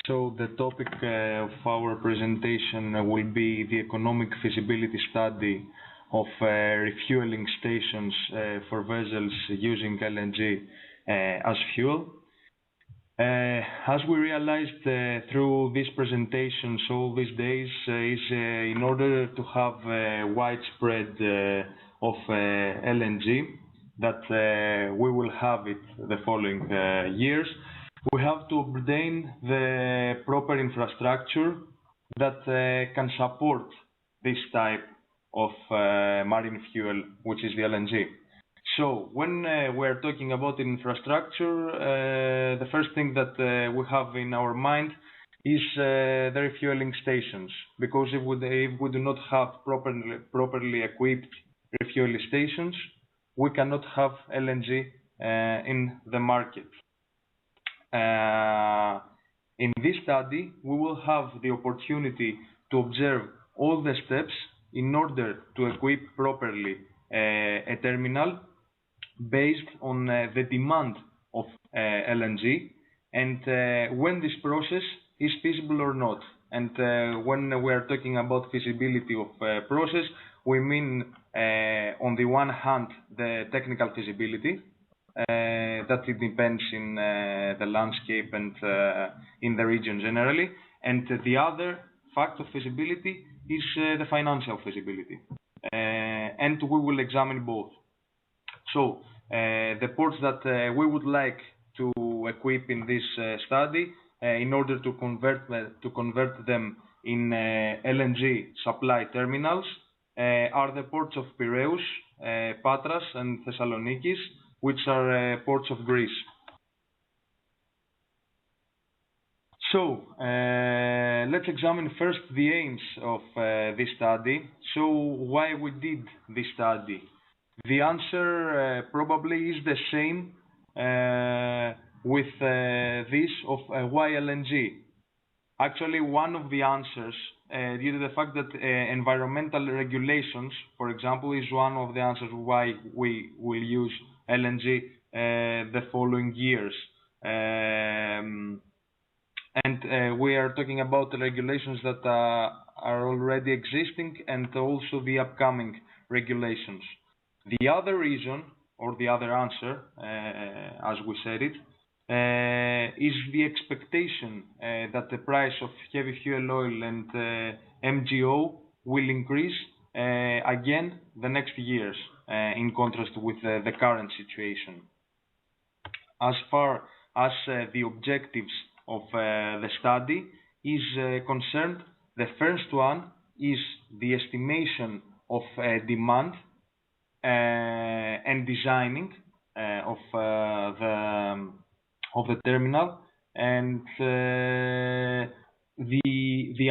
So the topic of our presentation will be the economic feasibility study of refueling stations for vessels using LNG as fuel. As we realized through these presentations all these days, is in order to have widespread of LNG that we will have it the following years, we have to obtain the proper infrastructure that can support this type of marine fuel, which is the LNG. So when we're talking about infrastructure, the first thing that we have in our mind is the refueling stations, because if we do not have properly equipped refueling stations, we cannot have LNG in the market. In this study, we will have the opportunity to observe all the steps in order to equip properly a terminal based on the demand of LNG and when this process is feasible or not. And when we are talking about feasibility of process, we mean on the one hand the technical feasibility, that it depends in the landscape and in the region generally, and the other fact of feasibility is the financial feasibility, and we will examine both. So the ports that we would like to equip in this study in order to convert them in LNG supply terminals are the ports of Piraeus, Patras and Thessalonikis, which are ports of Greece. So let's examine first the aims of this study. So why we did this study? The answer probably is the same with this of why LNG. Actually, one of the answers, due to the fact that environmental regulations, for example, is one of the answers why we will use LNG the following years. And we are talking about the regulations that are already existing and also the upcoming regulations. The other reason, or the other answer, as we said it, is the expectation that the price of heavy fuel oil and MGO will increase again the next years, in contrast with the current situation. As far as the objectives of the study is concerned, the first one is the estimation of demand and designing of the terminal, and the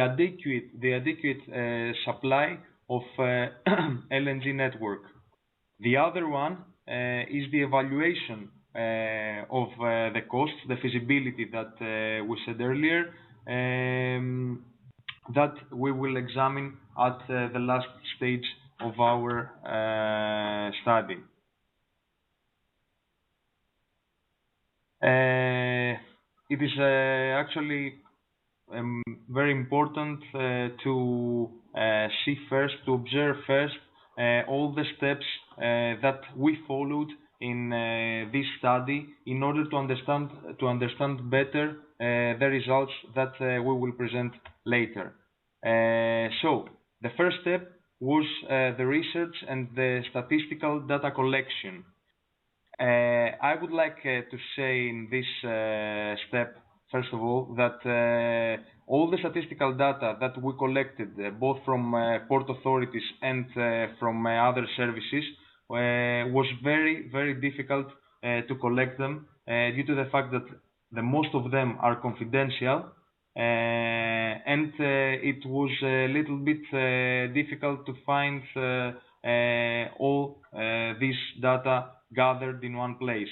adequate supply of LNG network. The other one is the evaluation of the costs, the feasibility that we said earlier, that we will examine at the last stage of our study. It is actually very important to see first, to observe first all the steps that we followed in this study in order to understand better the results that we will present later. So the first step was the research and the statistical data collection. I would like to say in this step, first of all, that all the statistical data that we collected, both from port authorities and from other services, was very, very difficult to collect them due to the fact that the most of them are confidential, and it was a little bit difficult to find all this data gathered in one place.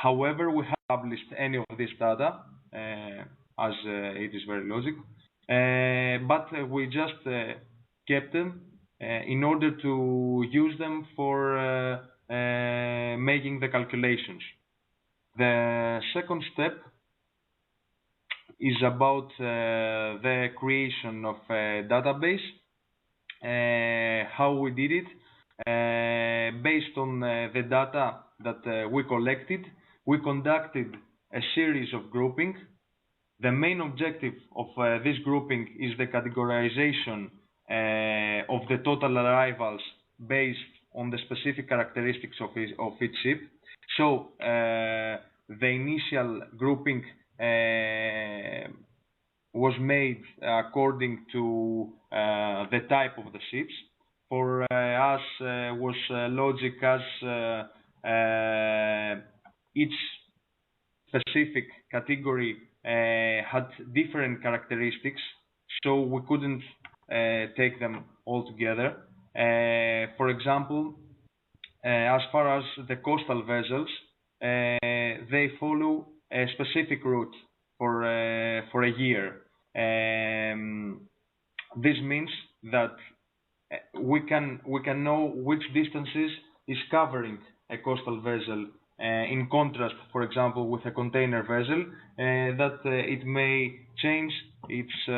However, we have published any of this data, as it is very logical, but we just kept them in order to use them for making the calculations. The second step is about the creation of a database, how we did it. Based on the data that we collected, we conducted a series of grouping. The main objective of this grouping is the categorization of the total arrivals based on the specific characteristics of each ship. So the initial grouping was made according to the type of the ships. For us was logic as each specific category had different characteristics, so we couldn't take them all together. For example, as far as the coastal vessels, they follow a specific route for a year. This means that we can know which distances is covering a coastal vessel, in contrast, for example, with a container vessel, that it may change its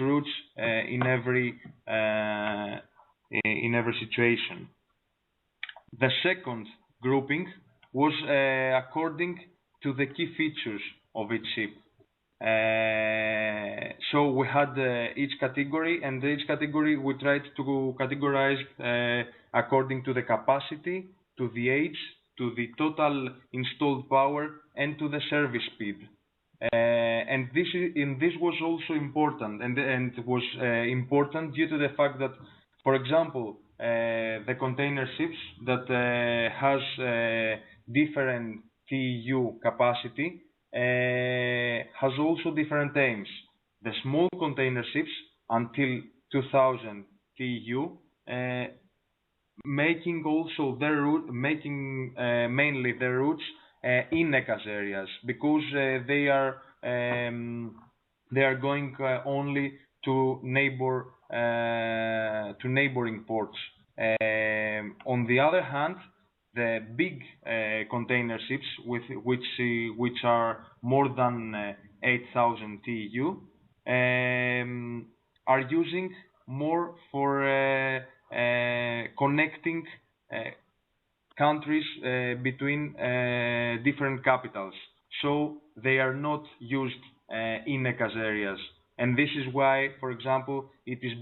routes in every situation. The second grouping was according to the key features of each ship. So we had each category, and each category we tried to categorize according to the capacity, to the age, to the total installed power, and to the service speed. And this was also important, and it was important due to the fact that, for example, the container ships that has different TEU capacity has also different aims. The small container ships until 2000 TEU, making also their route, mainly their routes in ECAS areas, because they are going only to neighboring ports. On the other hand, the big container ships, which are more than 8,000 TEU, are using more for connecting countries between different capitals. So they are not used in ECAS areas. And this is why, for example, it is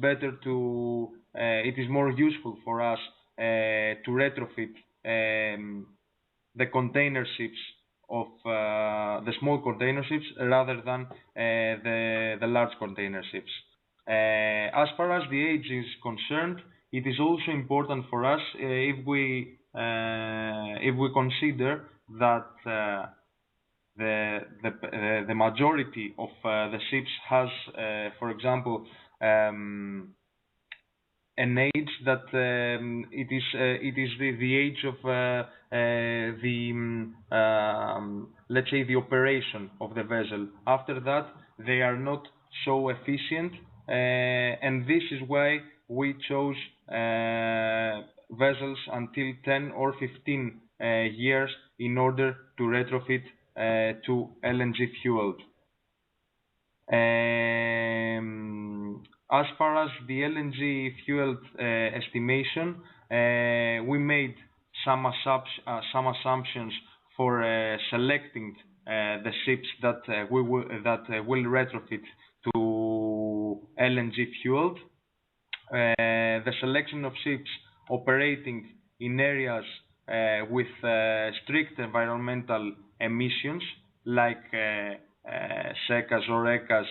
more useful for us to retrofit the container ships of the small container ships rather than the large container ships. As far as the age is concerned, it is also important for us if we consider that the majority of the ships has, for example, an age that it is the age of let's say the operation of the vessel. After that, they are not so efficient, and this is why we chose vessels until 10 or 15 years in order to retrofit to LNG fueled. As far as the LNG fueled estimation, we made some assumptions for selecting the ships that will retrofit to LNG fueled. The selection of ships operating in areas with strict environmental emissions, like SECAs or ECAs,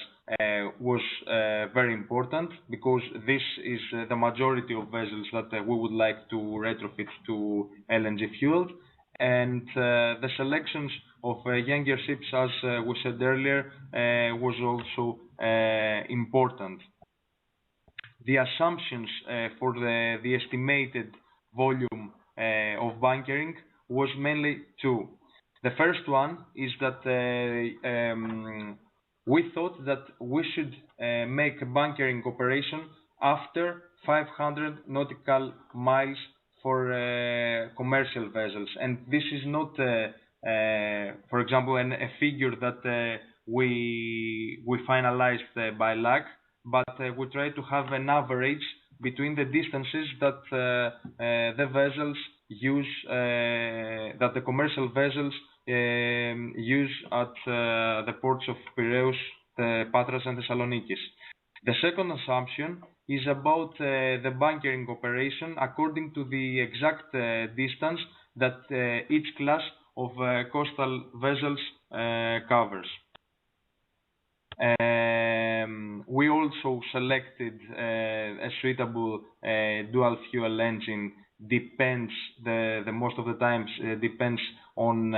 was very important, because this is the majority of vessels that we would like to retrofit to LNG fueled. And the selections of younger ships, as we said earlier, was also important. The assumptions for the estimated volume of bunkering was mainly two. The first one is that we thought that we should make a bunkering operation after 500 nautical miles for commercial vessels, and this is not for example, a figure that we finalized by luck, but we try to have an average between the distances that the vessels use, that the commercial vessels use at the ports of Piraeus, Patras, and Thessaloniki. The second assumption is about the bunkering operation according to the exact distance that each class of coastal vessels covers. We also selected a suitable dual fuel engine. Depends the most of the times depends on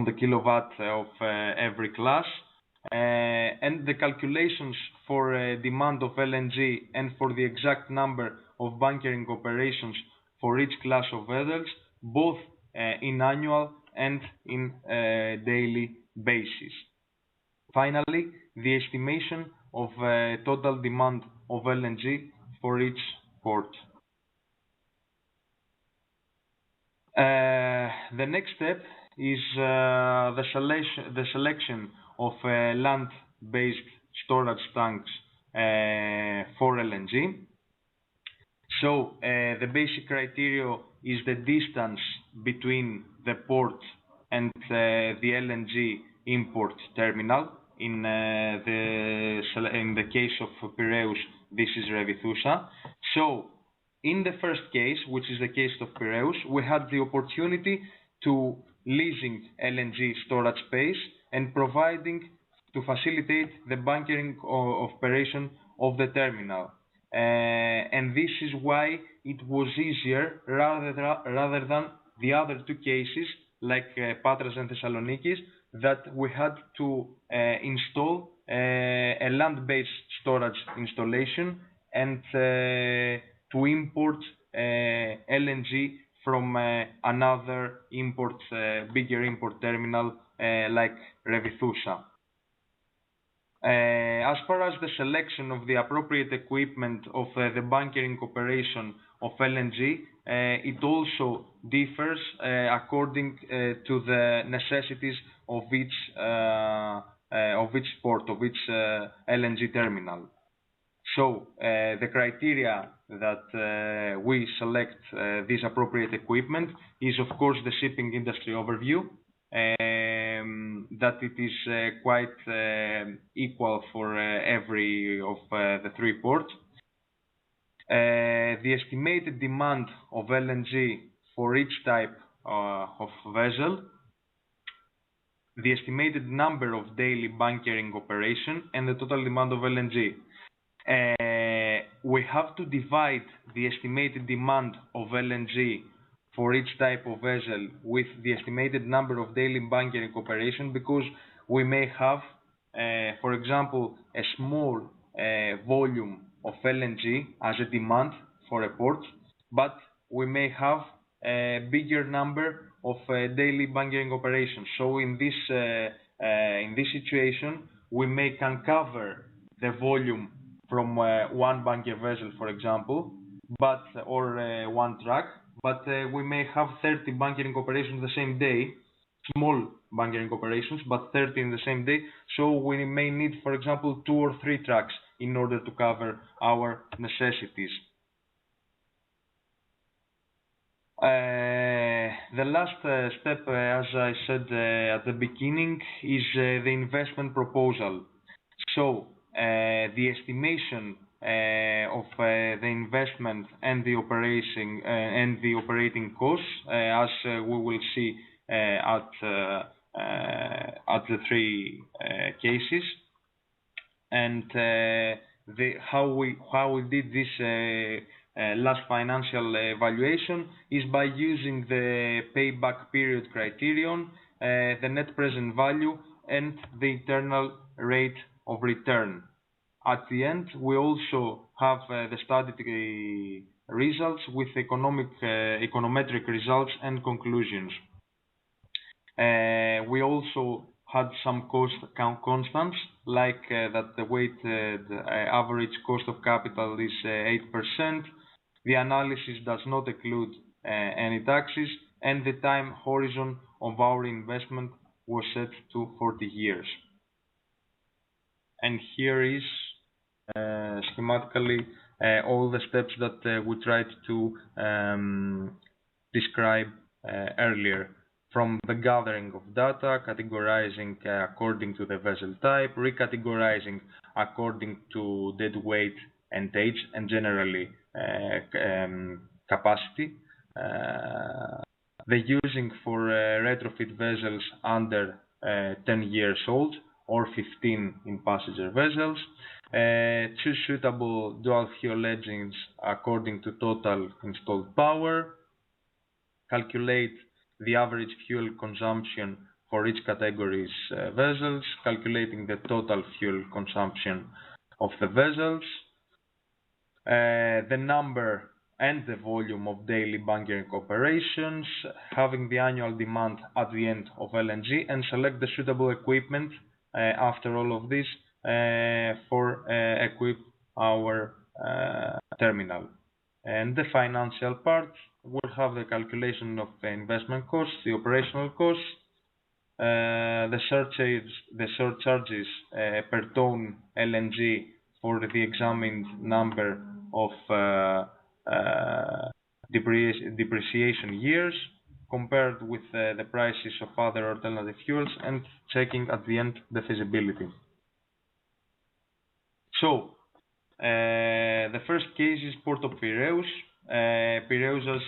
the kilowatt of every class. And the calculations for demand of LNG and for the exact number of bunkering operations for each class of vessels, both in annual and in daily basis. Finally, the estimation of total demand of LNG for each port. The next step is the selection of land-based storage tanks for LNG. So the basic criteria is the distance between the port and the LNG import terminal. In the case of Piraeus, this is Revithousa. So in the first case, which is the case of Piraeus, we had the opportunity to leasing LNG storage space and providing to facilitate the bunkering operation of the terminal. And this is why it was easier rather than the other two cases like Patras and Thessaloniki, that we had to install a land-based storage installation and to import LNG from another bigger import terminal like Revithousa. As far as the selection of the appropriate equipment of the bunkering operation of LNG, it also differs according to the necessities of each port, of each LNG terminal. So the criteria that we select this appropriate equipment is, of course, the shipping industry overview, that it is quite equal for every of the three ports. The estimated demand of LNG for each type of vessel, the estimated number of daily bunkering operation, and the total demand of LNG. We have to divide the estimated demand of LNG for each type of vessel with the estimated number of daily bunkering operation, because we may have, for example, a small volume of LNG as a demand for a port, but we may have a bigger number of daily bunkering operations. So in this situation, we can cover the volume from one bunker vessel, for example, or one truck, but we may have 30 bunkering operations the same day, small bunkering operations, but 30 in the same day. So we may need, for example, 2 or 3 trucks in order to cover our necessities. The last step, as I said at the beginning, is the investment proposal. So the estimation of the investment and the operating costs, as we will see at the 3 cases, and how we did this last financial evaluation is by using the payback period criterion, the net present value, and the internal rate of return. At the end, we also have the study results with econometric results and conclusions. We also had some cost constants, like that the weighted average cost of capital is 8%. The analysis does not include any taxes, and the time horizon of our investment was set to 40 years. And here is schematically all the steps that we tried to describe earlier, from the gathering of data, categorizing according to the vessel type, recategorizing according to dead weight and age, and generally capacity. The using for retrofit vessels under 10 years old or 15 in passenger vessels. Choose suitable dual fuel engines according to total installed power. Calculate the average fuel consumption for each category's vessels, calculating the total fuel consumption of the vessels, the number and the volume of daily bunkering operations, having the annual demand at the end of LNG, and select the suitable equipment after all of this for equip our terminal. And the financial part will have the calculation of the investment costs, the operational costs, the surcharges per ton LNG for the examined number of depreciation years compared with the prices of other alternative fuels, and checking at the end the feasibility. So the first case is Port of Piraeus. Piraeus, as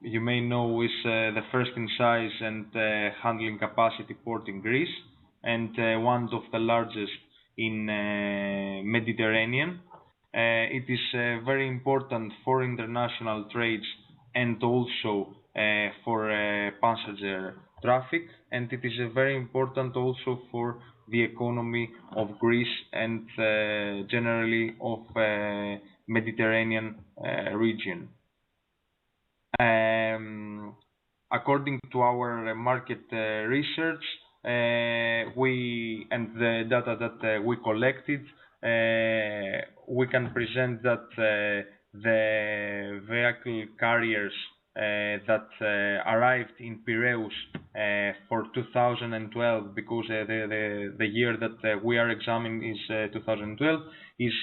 you may know, is the first in size and handling capacity port in Greece, and one of the largest in Mediterranean. It is very important for international trades and also for passenger traffic, and it is very important also for the economy of Greece and generally of Mediterranean region. According to our market research, and the data that we collected, we can present that the vehicle carriers that arrived in Piraeus for 2012, because the year that we are examining is 2012, is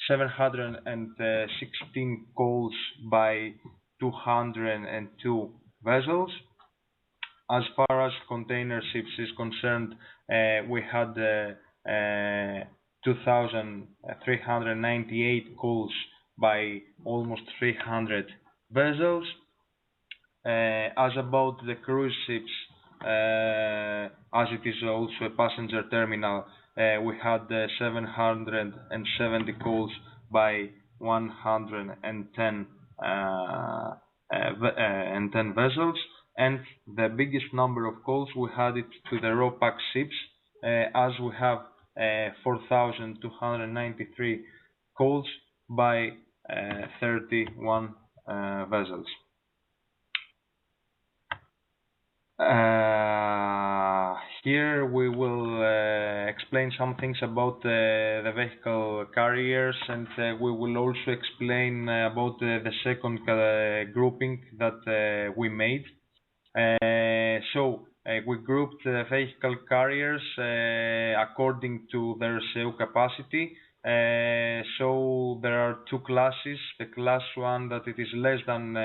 716 calls by 202 vessels. As far as container ships is concerned, we had 2,398 calls by almost 300 vessels. As about the cruise ships, as it is also a passenger terminal, we had 770 calls by 110 vessels, and the biggest number of calls we had it to the RoPax ships, as we have 4,293 calls by 31 vessels. Here we will explain some things about the vehicle carriers, and we will also explain about the second grouping that we made. We grouped vehicle carriers according to their SEU capacity. So there are two classes: the class 1, that it is less than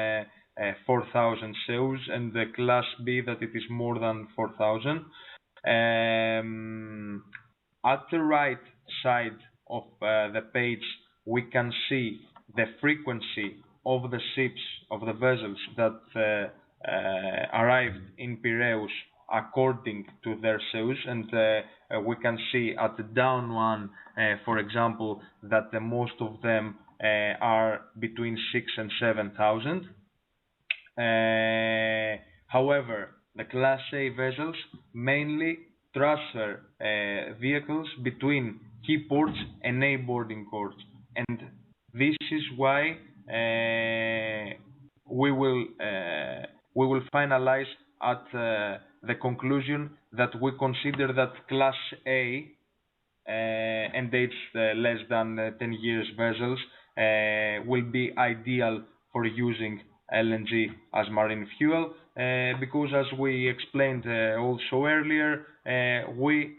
4,000 SEUs, and the class B, that it is more than 4,000. At the right side of the page, we can see the frequency of the ships, of the vessels that arrived in Piraeus according to their SEUs, and we can see at the down one, for example, that most of them are between 6,000 and 7,000. However, the Class A vessels mainly transfer vehicles between key ports and neighboring ports, and this is why we will finalize at the conclusion that we consider that Class A and age less than 10 years vessels will be ideal for using LNG as marine fuel, because as we explained also earlier, we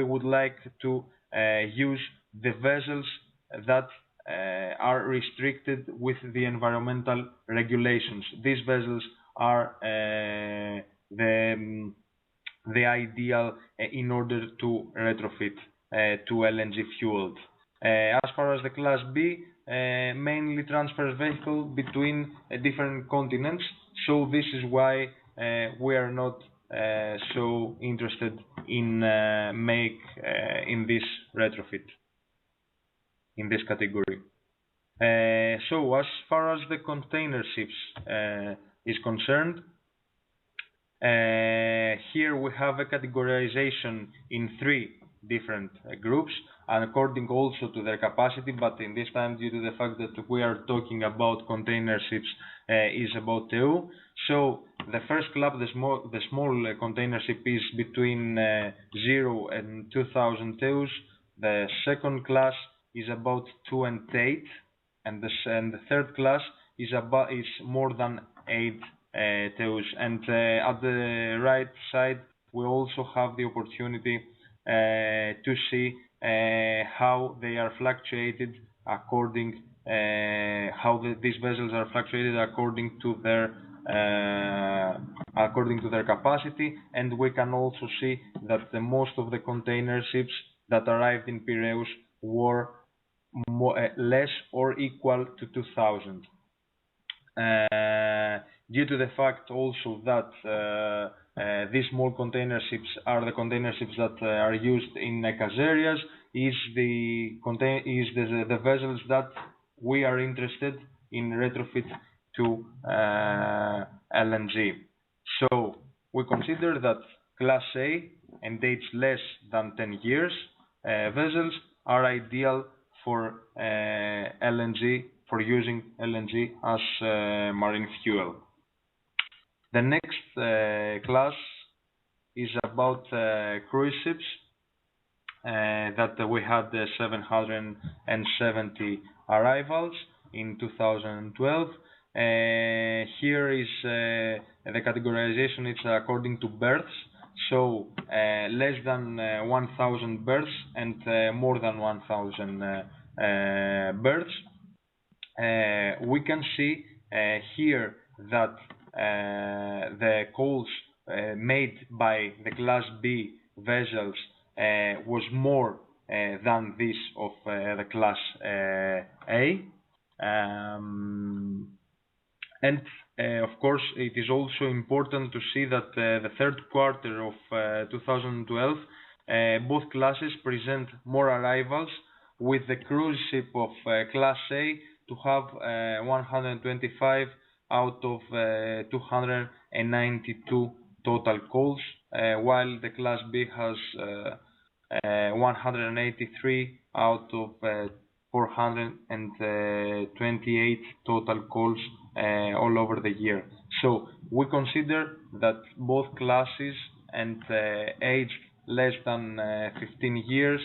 would like to use the vessels that are restricted with the environmental regulations. These vessels are the ideal in order to retrofit to LNG fueled. As far as the Class B, mainly transfers vehicle between different continents, so this is why we are not so interested in in this retrofit in this category. So as far as the container ships is concerned, here we have a categorization in three different groups, and according also to their capacity, but in this time, due to the fact that we are talking about container ships, is about TEU. So the first club, the small container ship, is between 0 and 2,000 TEUs. The second class is about 2 and 8, and the third class is more than 8 TEUs. And at the right side, we also have the opportunity to see how they are fluctuated according these vessels are fluctuated according to their capacity, and we can also see that most of the container ships that arrived in Piraeus were less or equal to 2,000. Due to the fact also that these small container ships are the container ships that are used in ECAS areas, is the vessels that we are interested in retrofit to LNG. So we consider that Class A and age less than 10 years vessels are ideal for LNG, for using LNG as marine fuel. The next class is about cruise ships that we had 770 arrivals in 2012. Here is the categorization. It's according to berths, so less than 1,000 berths and more than 1,000 berths. We can see here that the calls made by the Class B vessels was more than this of the Class A. And of course, it is also important to see that the third quarter of 2012, both classes present more arrivals, with the cruise ship of Class A to have 125 out of 292 total calls, while the Class B has 183 out of 428 total calls all over the year. So we consider that both classes and aged less than 15 years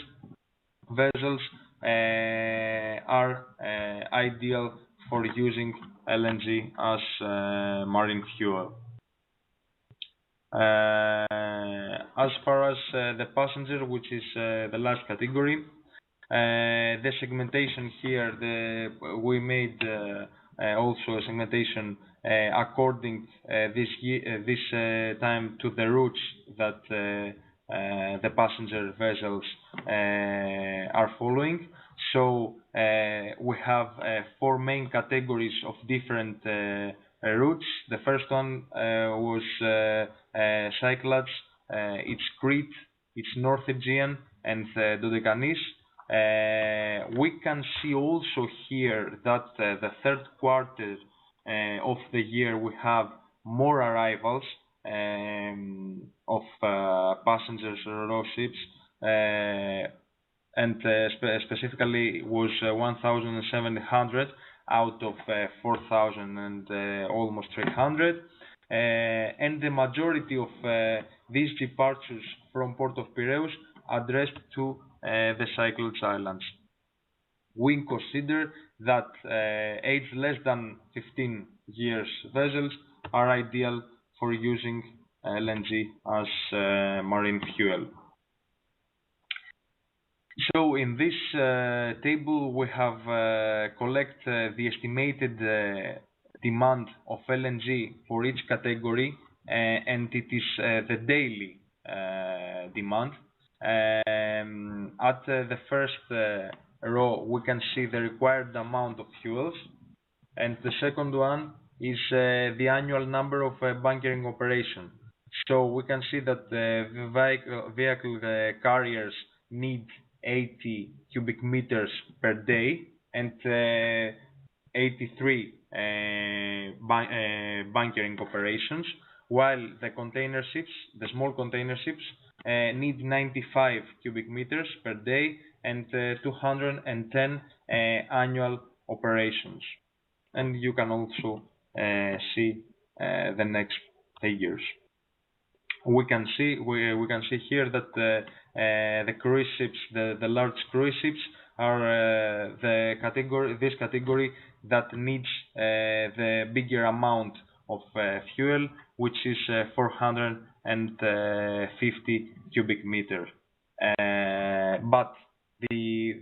vessels are ideal for using LNG as marine fuel. As far as the passenger, which is the last category, the segmentation here, we made also a segmentation according this time to the routes that the passenger vessels are following. So we have four main categories of different routes. The first one was Cyclades, it's Crete, it's North Aegean, and Dodecanese. We can see also here that the third quarter of the year we have more arrivals of passengers ro ships, and specifically was 1,700 out of 4,000 and almost 300. And the majority of these departures from Port of Piraeus addressed to the Cyclades Islands. We consider that age less than 15 years vessels are ideal for using LNG as marine fuel. So in this table we have collect the estimated demand of LNG for each category, and it is the daily demand. At the first row we can see the required amount of fuels, and the second one is the annual number of bunkering operations. So we can see that the vehicle carriers need 80 cubic meters per day and 83 bunkering operations, while the container ships, the small container ships, need 95 cubic meters per day and 210 annual operations. And you can also see the next figures. We can see here that the cruise ships, the large cruise ships, are this category that needs the bigger amount of fuel, which is 450 cubic meters. But the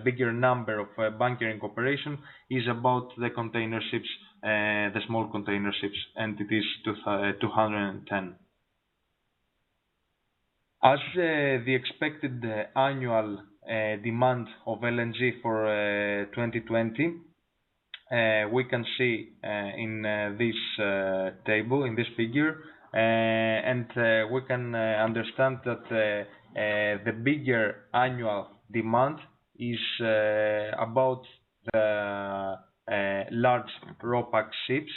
bigger number of bunkering operation is about the container ships, the small container ships, and it is 210. As the expected annual demand of LNG for 2020, we can see in this table, in this figure, and we can understand that the bigger annual demand is about the large RoPax ships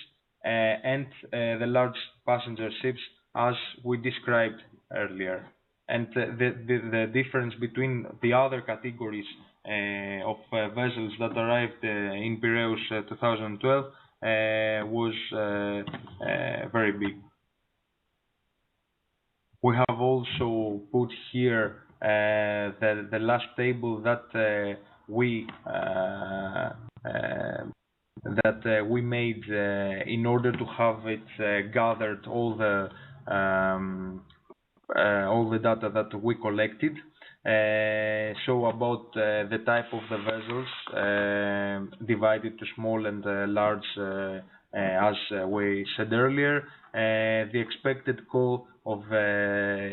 and the large passenger ships, as we described earlier. And the difference between the other categories of vessels that arrived in Piraeus 2012 was very big. We have also put here the last table that we made in order to have it gathered all the data that we collected. So about the type of the vessels divided to small and large, as we said earlier, the expected call of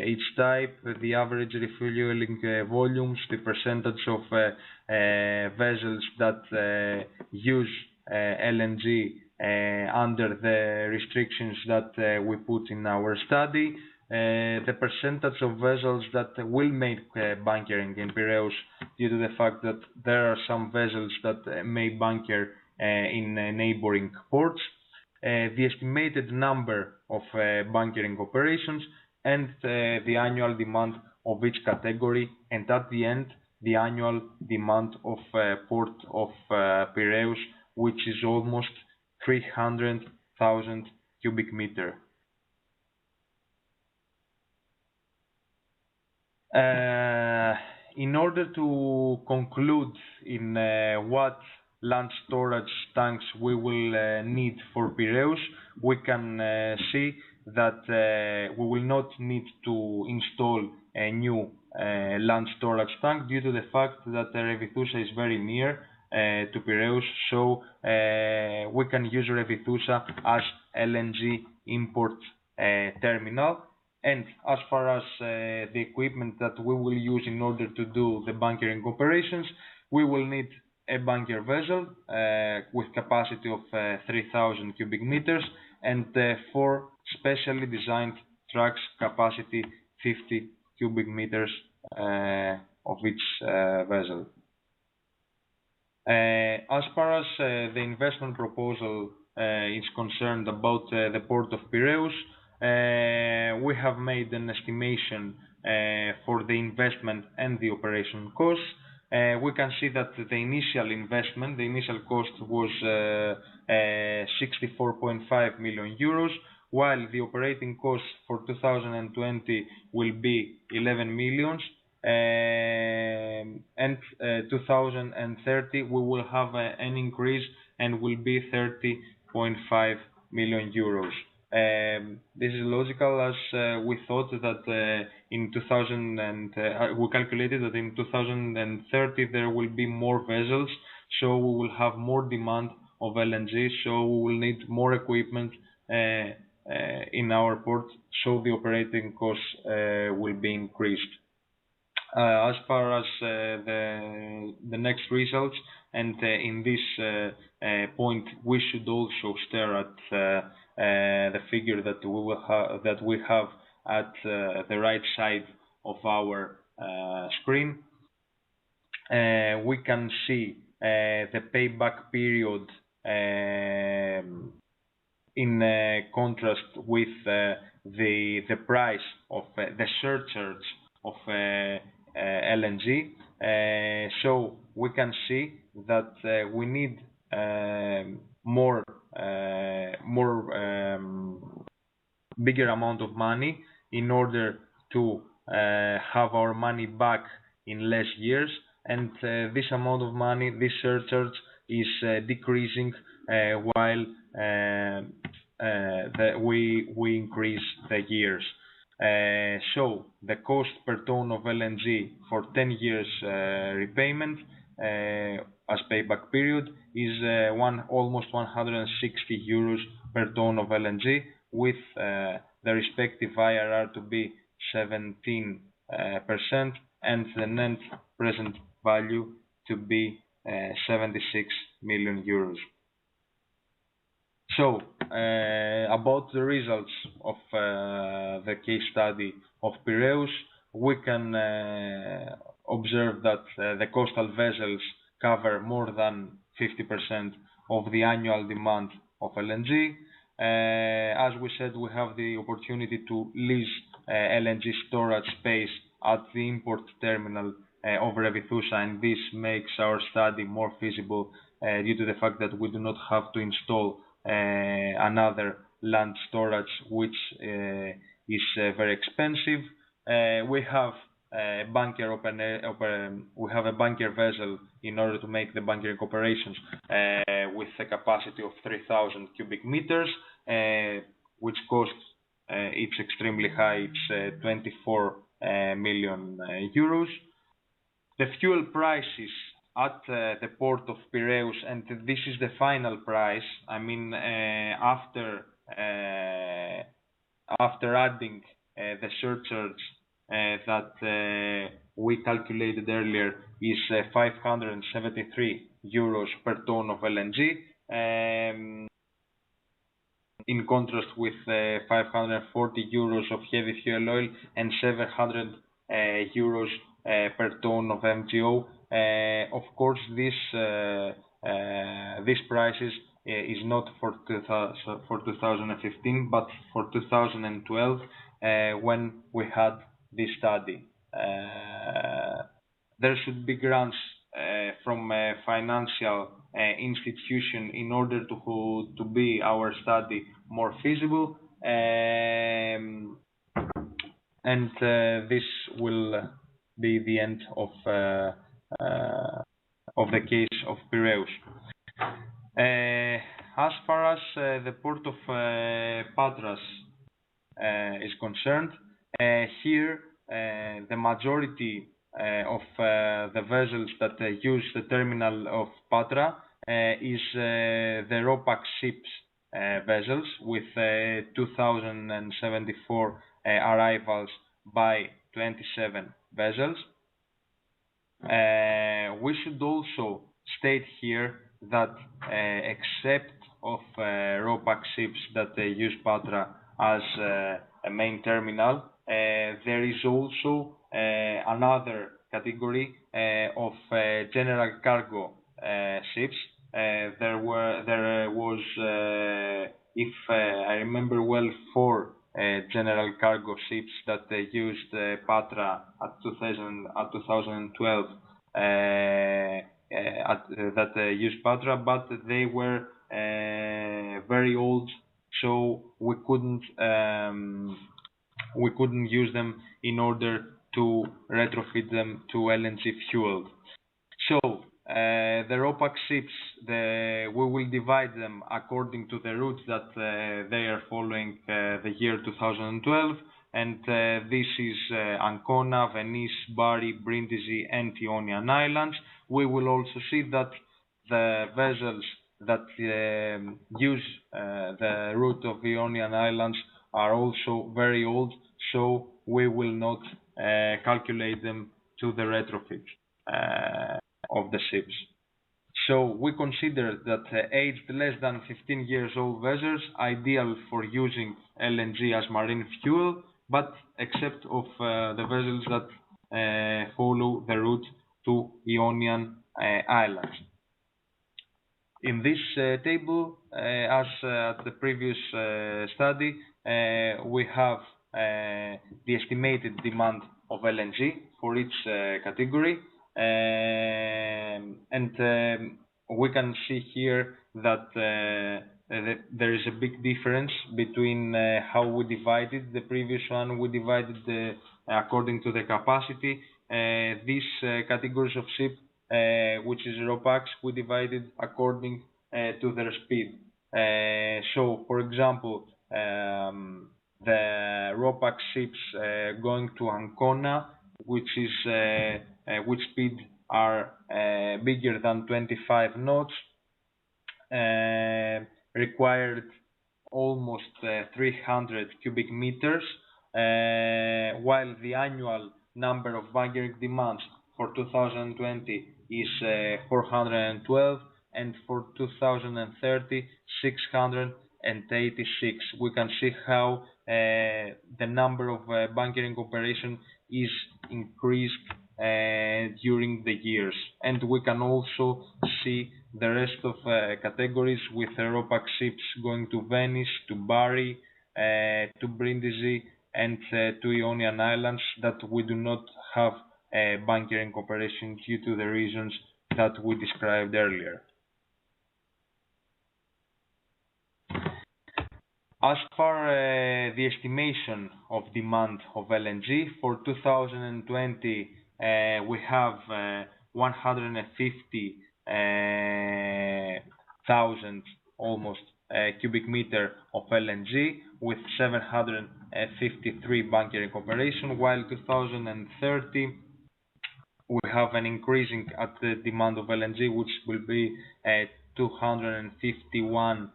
each type, the average refueling volumes, the percentage of vessels that use LNG under the restrictions that we put in our study, the percentage of vessels that will make bunkering in Piraeus, due to the fact that there are some vessels that may bunker in neighboring ports, the estimated number of bunkering operations, and the annual demand of each category, and at the end the annual demand of port of Piraeus, which is almost 300,000 cubic meter. In order to conclude in what land storage tanks we will need for Piraeus, we can see that we will not need to install a new land storage tank, due to the fact that Revithousa is very near to Piraeus, so we can use Revithousa as LNG import terminal. And as far as the equipment that we will use in order to do the bunkering operations, we will need a bunker vessel with capacity of 3,000 cubic meters and 4 specially designed trucks, capacity 50 cubic meters of each vessel. As far as the investment proposal is concerned about the port of Piraeus, we have made an estimation for the investment and the operation costs. We can see that the initial investment, the initial cost was 64.5 million euros, while the operating cost for 2020 will be 11 million, and 2030 we will have an increase and will be 30.5 million euros. This is logical as we thought that in 2000 and we calculated that in 2030 there will be more vessels, so we will have more demand of LNG, so we will need more equipment in our port, so the operating costs will be increased. As far as the next results, and in this point we should also stare at the figure that we have at the right side of our screen. We can see the payback period in contrast with the price of the surcharge of LNG. So we can see that we need more bigger amount of money in order to have our money back in less years, and this amount of money, this surcharge, is decreasing while we increase the years. So the cost per ton of LNG for 10 years repayment as payback period is almost 160 euros per ton of LNG, with the respective IRR to be 17% and the net present value to be 76 million euros. So, about the results of the case study of Piraeus, we can observe that the coastal vessels cover more than 50% of the annual demand of LNG. As we said, we have the opportunity to lease LNG storage space at the import terminal of Revithousa, and this makes our study more feasible due to the fact that we do not have to install another land storage, which is very expensive. We have a bunker vessel in order to make the bunkering operations with a capacity of 3,000 cubic meters, which costs it's extremely high. It's 24 million euros. The fuel prices at the port of Piraeus, and this is the final price, I mean after adding the surcharge that we calculated earlier, is 573 euros per ton of LNG, in contrast with 540 euros of heavy fuel oil and 700 euros per ton of MGO. Of course, these prices is not for 2015, but for 2012, when we had this study. There should be grants from a financial institution in order to be our study more feasible, and this will be the end of the case of Piraeus. As far as the port of Patras is concerned, here the majority of the vessels that use the terminal of Patra is the RoPax ships vessels, with 2,074 arrivals by 27 vessels. We should also state here that except of RoPax ships that use Patra as a main terminal, there is also another category of general cargo ships. There was, if I remember well, 4 general cargo ships that used Patra at 2012, that used Patra, but they were very old, so we couldn't use them in order to retrofit them to LNG fueled. So the RoPax ships, we will divide them according to the routes that they are following the year 2012, and this is Ancona, Venice, Bari, Brindisi, and Ionian Islands. We will also see that the vessels that use the route of the Ionian Islands are also very old, so we will not calculate them to the retrofit of the ships. So we consider that aged less than 15 years old vessels ideal for using LNG as marine fuel, but except of the vessels that follow the route to Ionian Islands. In this table, as at the previous study, we have the estimated demand of LNG for each category, and we can see here that there is a big difference between how we divided the previous one. We divided according to the capacity. These categories of ship, which is RoPax, we divided according to their speed. So, for example, the RoPax ships going to Ancona, which speed are bigger than 25 knots, required almost 300 cubic meters, while the annual number of bunkering demands for 2020 is 412, and for 2030 686. We can see how the number of bunkering operation is increased during the years, and we can also see the rest of categories with RoPax ships going to Venice, to Bari, to Brindisi, and to Ionian Islands that we do not have bunkering operation due to the reasons that we described earlier. As per the estimation of demand of LNG for 2020, we have 150,000 almost cubic meter of LNG with 753 bunkering operation, while 2030 we have an increasing at the demand of LNG, which will be 251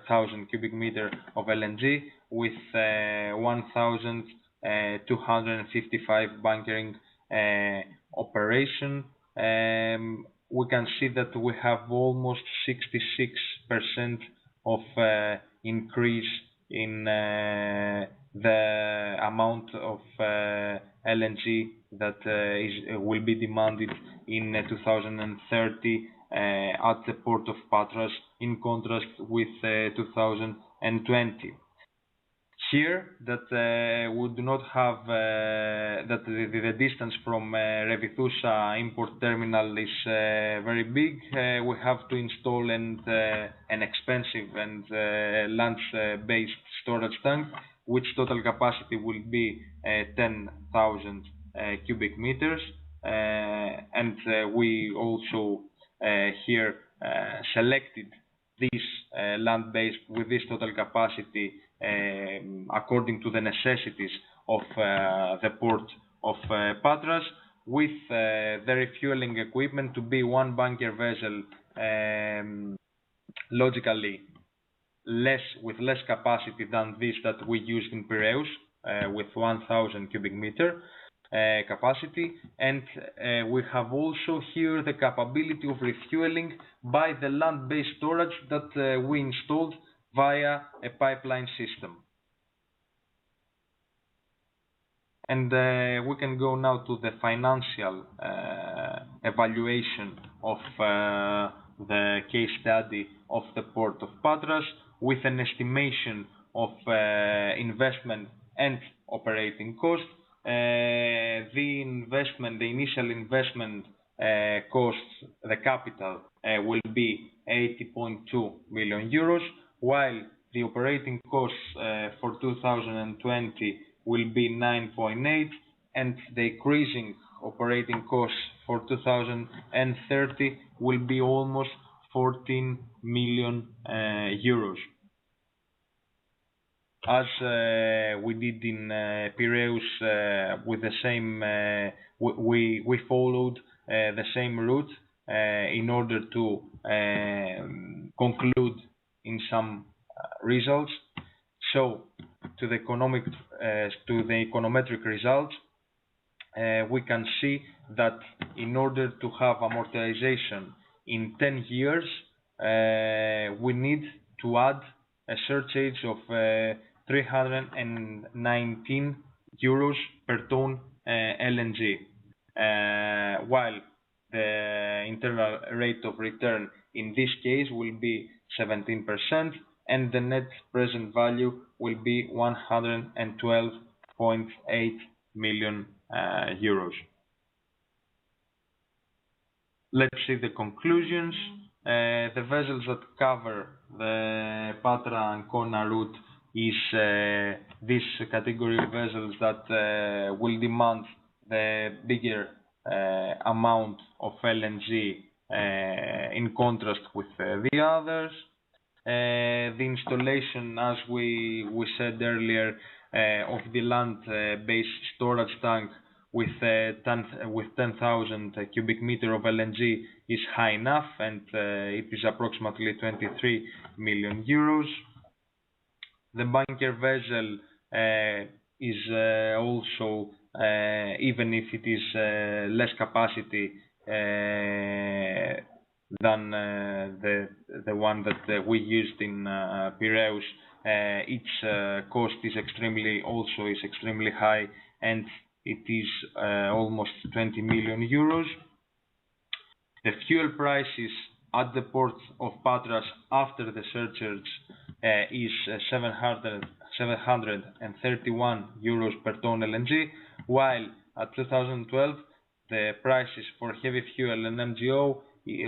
thousand cubic meter of LNG with 1,255 bunkering operation. We can see that we have almost 66% of increase in the amount of LNG that will be demanded in 2030 at the port of Patras, in contrast with 2020. Here, that we do not have that the distance from Revithousa import terminal is very big. We have to install an expensive and land-based storage tank, which total capacity will be 10,000 cubic meters, and we also here selected this land-based with this total capacity according to the necessities of the port of Patras, with the refueling equipment to be one bunker vessel, logically with less capacity than this that we used in Piraeus, with 1,000 cubic meter capacity, and we have also here the capability of refueling by the land-based storage that we installed via a pipeline system. And we can go now to the financial evaluation of the case study of the port of Patras, with an estimation of investment and operating cost. The initial investment costs, the capital, will be 80.2 million euros, while the operating costs for 2020 will be 9.8, and the increasing operating costs for 2030 will be almost 14 million euros. As we did in Piraeus, with the same, we followed the same route in order to conclude in some results. So, to the econometric results, we can see that in order to have amortization in 10 years, we need to add a surcharge of 319 euros per ton LNG, while the internal rate of return in this case will be 17%, and the net present value will be 112.8 million euros. Let's see the conclusions. The vessels that cover the Patra and Kona route is this category of vessels that will demand the bigger amount of LNG in contrast with the others. The installation, as we said earlier, of the land-based storage tank with 10,000 cubic meter of LNG is high enough, and it is approximately 23 million euros. The bunker vessel is also, even if it is less capacity than the one that we used in Piraeus, its cost is extremely high, and it is almost 20 million euros. The fuel prices at the port of Patras after the surcharge is 731 euros per ton LNG, while at 2012 the prices for heavy fuel and MGO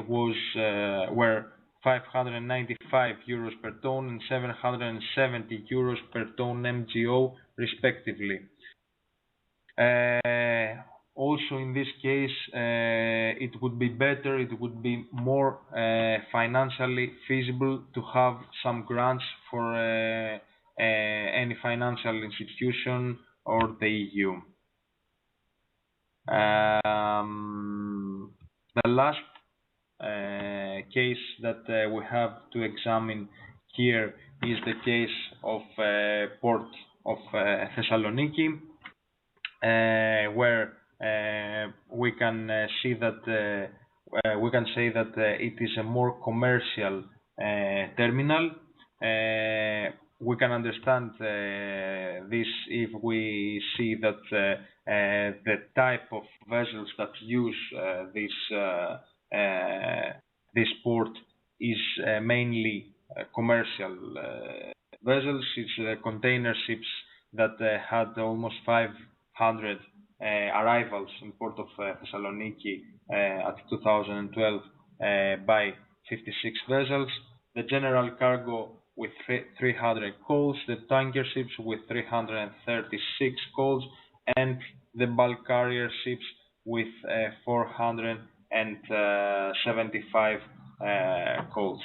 were 595 euros per ton and 770 euros per ton MGO respectively. Also in this case, it would be better, it would be more financially feasible to have some grants for any financial institution or the EU. The last case that we have to examine here is the case of port of Thessaloniki, where we can see that we can say that it is a more commercial terminal. We can understand this if we see that the type of vessels that use this port is mainly commercial vessels. It's container ships that had almost 500 arrivals in port of Thessaloniki at 2012 by 56 vessels. The general cargo with 300 calls, the tanker ships with 336 calls, and the bulk carrier ships with 475 calls.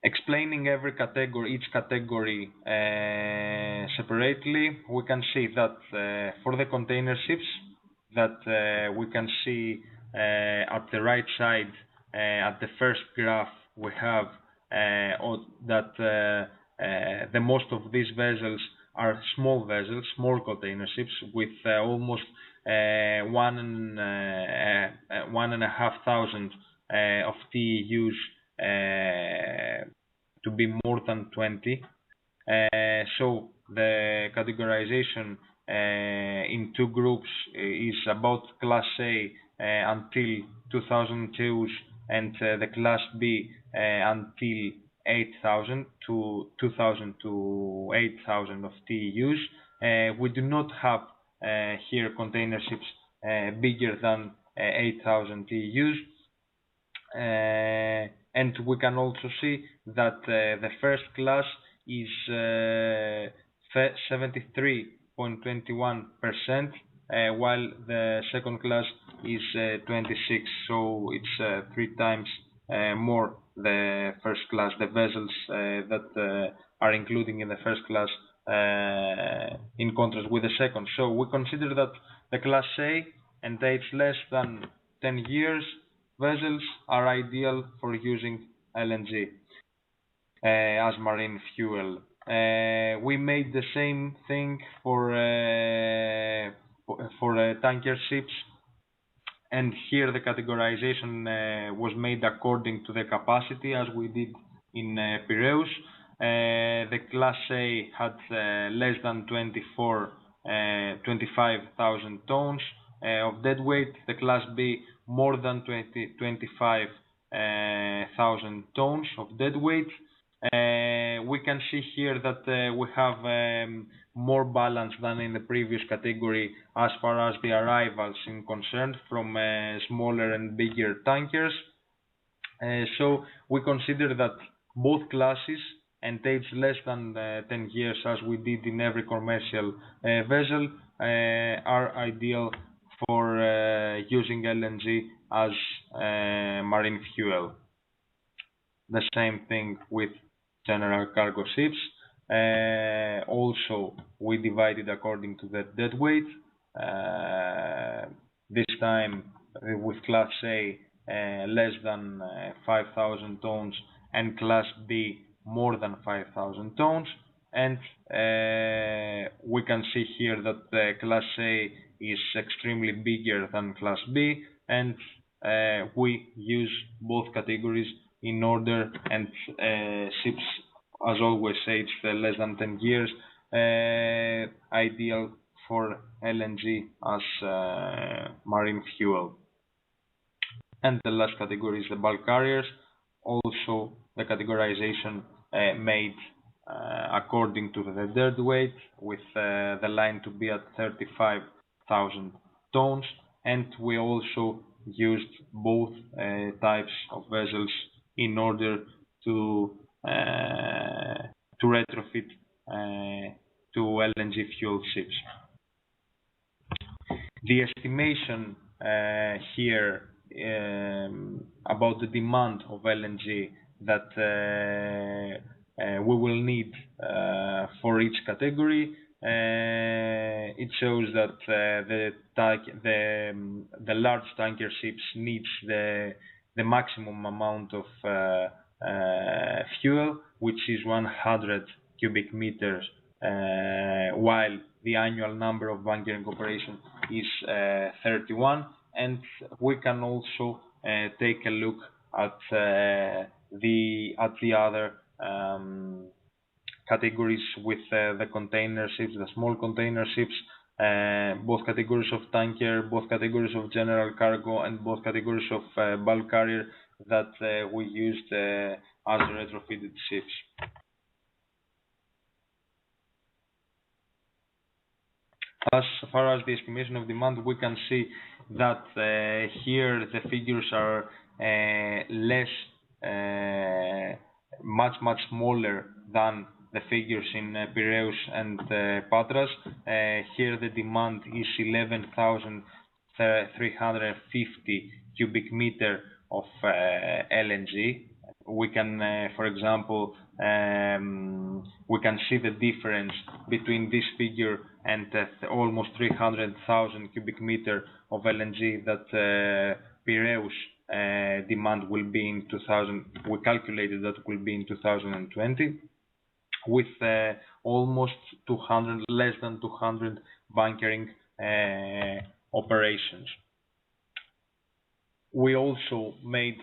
Explaining each category separately, we can see that for the container ships, that we can see at the right side, at the first graph, we have that the most of these vessels are small vessels, small container ships with almost 1,500 of TEUs to be more than 20. So the categorization in two groups is about Class A until 2,000 TEUs and the Class B until 8,000 to 2,000 to 8,000 of TEUs. We do not have here container ships bigger than 8,000 TEUs. And we can also see that the first class is 73.21%, while the second class is 26. So it's three times more the first class, the vessels that are including in the first class in contrast with the second. So we consider that the class A and age less than 10 years vessels are ideal for using LNG as marine fuel. We made the same thing for tanker ships, and here the categorization was made according to the capacity, as we did in Piraeus. The class A had less than 25,000 tons of deadweight. The class B more than 25,000 tons of deadweight. We can see here that we have more balance than in the previous category as far as the arrivals is concerned from smaller and bigger tankers. So we consider that both classes and age less than 10 years, as we did in every commercial vessel, are ideal for using LNG as marine fuel. The same thing with general cargo ships. Also, we divided according to the deadweight. This time with class A less than 5,000 tons and class B more than 5,000 tons. And we can see here that class A is extremely bigger than class B, and we use both categories in order, and ships, as always, aged less than 10 years, ideal for LNG as marine fuel. And the last category is the bulk carriers. Also, the categorization made according to the deadweight, with the line to be at 35,000 tons, and we also used both types of vessels in order to retrofit to LNG fuel ships. The estimation here about the demand of LNG that we will need for each category, it shows that the large tanker ships needs the maximum amount of fuel, which is 100 cubic meters, while the annual number of bunkering operations is 31. And we can also take a look at the other categories with the container ships, the small container ships, both categories of tanker, both categories of general cargo, and both categories of bulk carrier that we used as retrofitted ships. As far as the estimation of demand, we can see that here the figures are much smaller than the figures in Piraeus and Patras. Here the demand is 11,350 cubic meter of LNG. We can, for example, we can see the difference between this figure and almost 300,000 cubic meter of LNG that Piraeus demand will be in 2000. We calculated that will be in 2020, with almost 200, less than 200 bunkering operations. We also made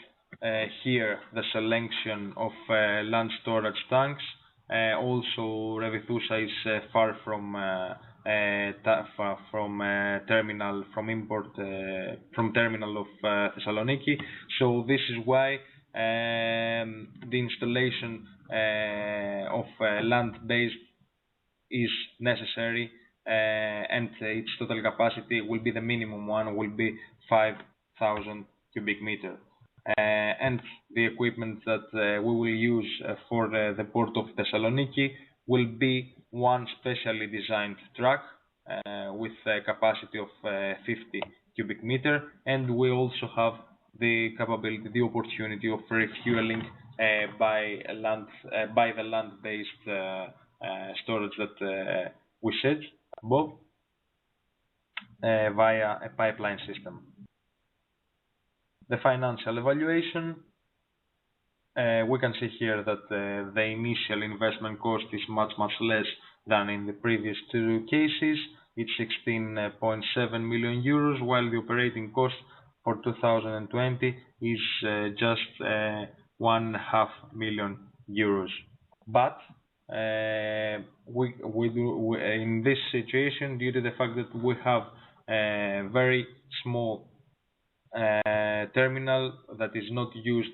here the selection of land storage tanks. Also, Revithousa is far from terminal of Thessaloniki, so this is why the installation of land-based is necessary, and its total capacity will be the minimum one, will be 5,000 cubic meter. and the equipment that we will use for the port of Thessaloniki will be one specially designed truck with a capacity of 50 cubic meter, and we also have the capability, the opportunity of refueling by the land-based storage that we said above via a pipeline system. The financial evaluation, we can see here that the initial investment cost is much less than in the previous two cases. It's 16.7 million euros, while the operating cost for 2020 is just 1.5 million euros. But in this situation, due to the fact that we have a very small terminal that is not used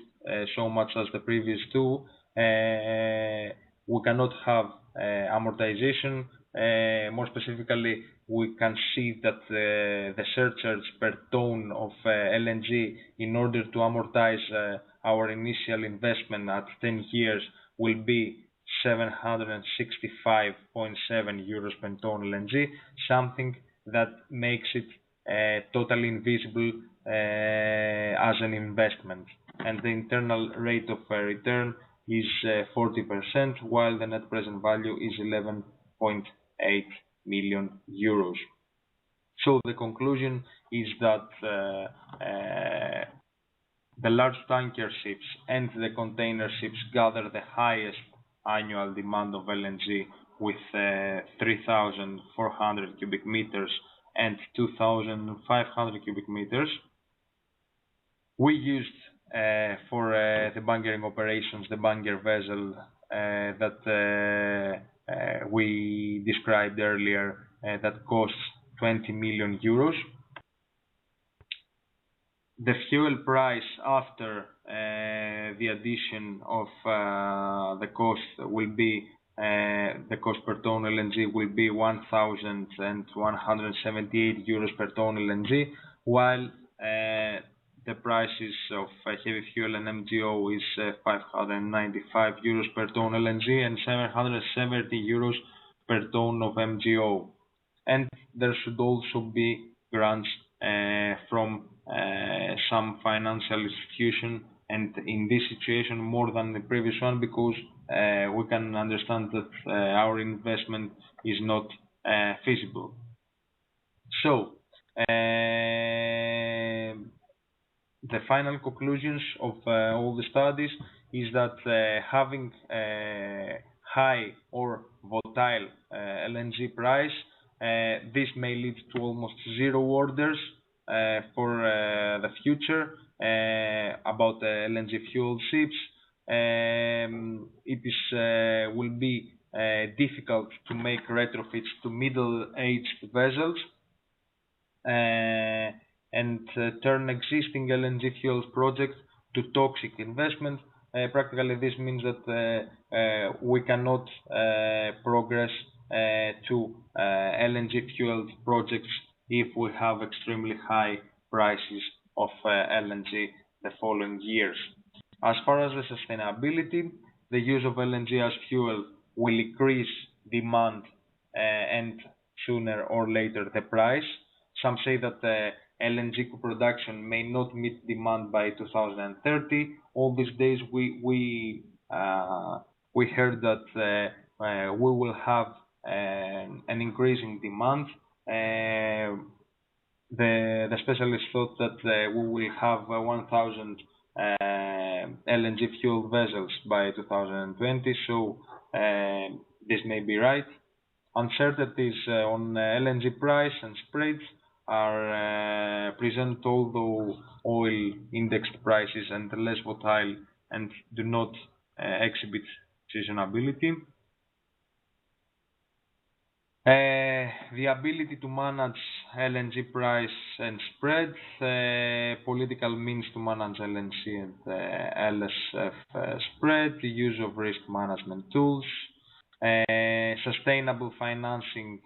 so much as the previous two, we cannot have amortization. More specifically, we can see that the surcharge per ton of LNG, in order to amortize our initial investment at 10 years, will be 765.7 euros per ton LNG, something that makes it totally invisible as an investment. And the internal rate of return is 40%, while the net present value is 11.8 million euros. So the conclusion is that the large tanker ships and the container ships gather the highest annual demand of LNG with 3,400 cubic meters and 2,500 cubic meters. We used for the bunkering operations the bunker vessel that we described earlier that costs 20 million euros. The fuel price after the addition of the cost will be the cost per ton LNG will be 1,178 euros per ton LNG, while the prices of heavy fuel and MGO is 595 euros per ton LNG and 770 euros per ton of MGO. And there should also be grants from some financial institution, and in this situation more than the previous one, because we can understand that our investment is not feasible. So the final conclusions of all the studies is that having high or volatile LNG price, this may lead to almost zero orders for the future about LNG fuel ships. It is will be difficult to make retrofits to middle-aged vessels and turn existing LNG fuels projects to toxic investment. Practically, this means that we cannot progress to LNG fueled projects if we have extremely high prices of LNG the following years. As far as the sustainability, the use of LNG as fuel will increase demand and sooner or later the price. Some say that LNG production may not meet demand by 2030. All these days we heard that we will have an increasing demand. The specialists thought that we will have 1,000 LNG fuel vessels by 2020, so this may be right. Uncertainties on LNG price and spreads are present, although oil indexed prices and less volatile and do not exhibit seasonality. The ability to manage LNG price and spread, political means to manage LNG and LSF spread, the use of risk management tools, sustainable financing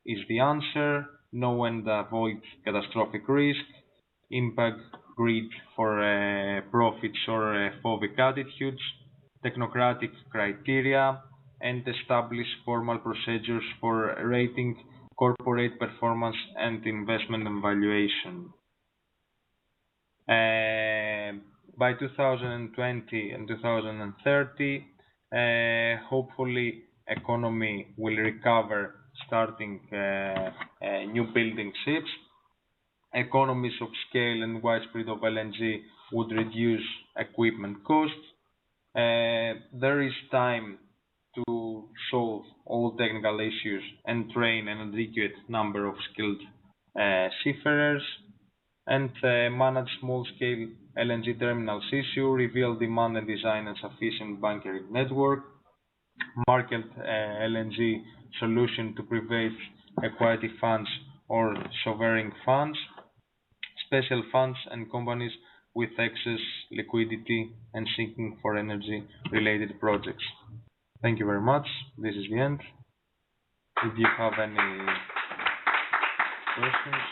is the answer, know and avoid catastrophic risk, impact greed for profits or phobic attitudes, technocratic criteria, and establish formal procedures for rating corporate performance and investment evaluation. By 2020 and 2030, hopefully economy will recover, starting new building ships. Economies of scale and widespread of LNG would reduce equipment costs. There is time to solve all technical issues and train an adequate number of skilled seafarers, and manage small-scale LNG terminals issue, reveal demand and design a sufficient bunkering network, market LNG solution to private equity funds or sovereign funds, special funds and companies with excess liquidity and seeking for energy-related projects. Thank you very much. This is the end. If you have any questions.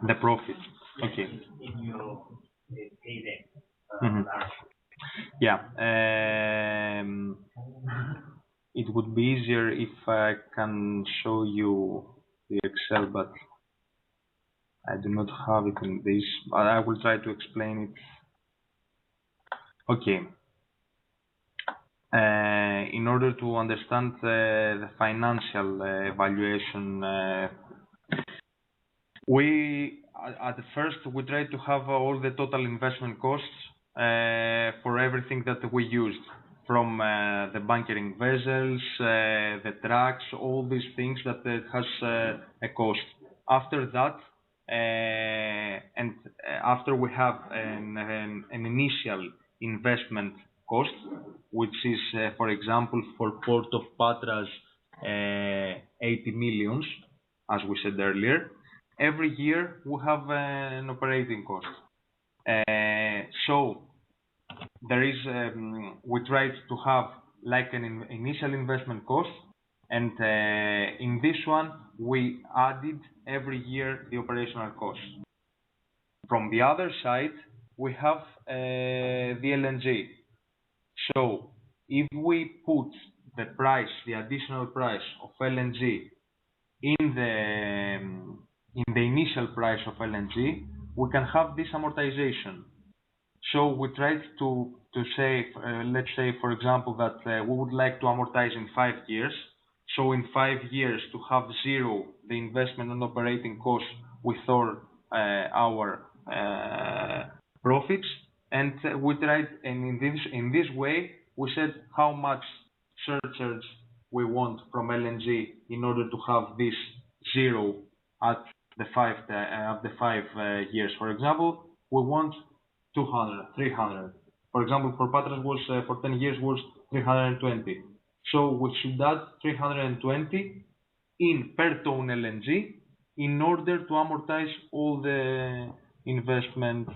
The profit. Okay. Mhm. Yeah. It would be easier if I can show you the Excel, but I do not have it in this. But I will try to explain it. Okay. In order to understand the financial evaluation, at first we try to have all the total investment costs for everything that we used, from the bunkering vessels, the trucks, all these things that has a cost. After that, and after we have an initial investment cost, which is, for example, for Port of Patras, 80 millions, as we said earlier. Every year we have an operating cost. So there is, we try to have like an initial investment cost, and in this one we added every year the operational cost. From the other side, we have the LNG. So if we put the price, the additional price of LNG in the initial price of LNG, we can have this amortization. So we tried to say, let's say, for example, that we would like to amortize in 5 years. So in 5 years to have zero the investment and operating costs with all our profits, and we tried, and in this way we said how much surcharge we want from LNG in order to have this zero at the 5 years. For example, we want 200, 300. For example, for Patras was for 10 years was 320. So we should add 320 in per ton LNG in order to amortize all the investment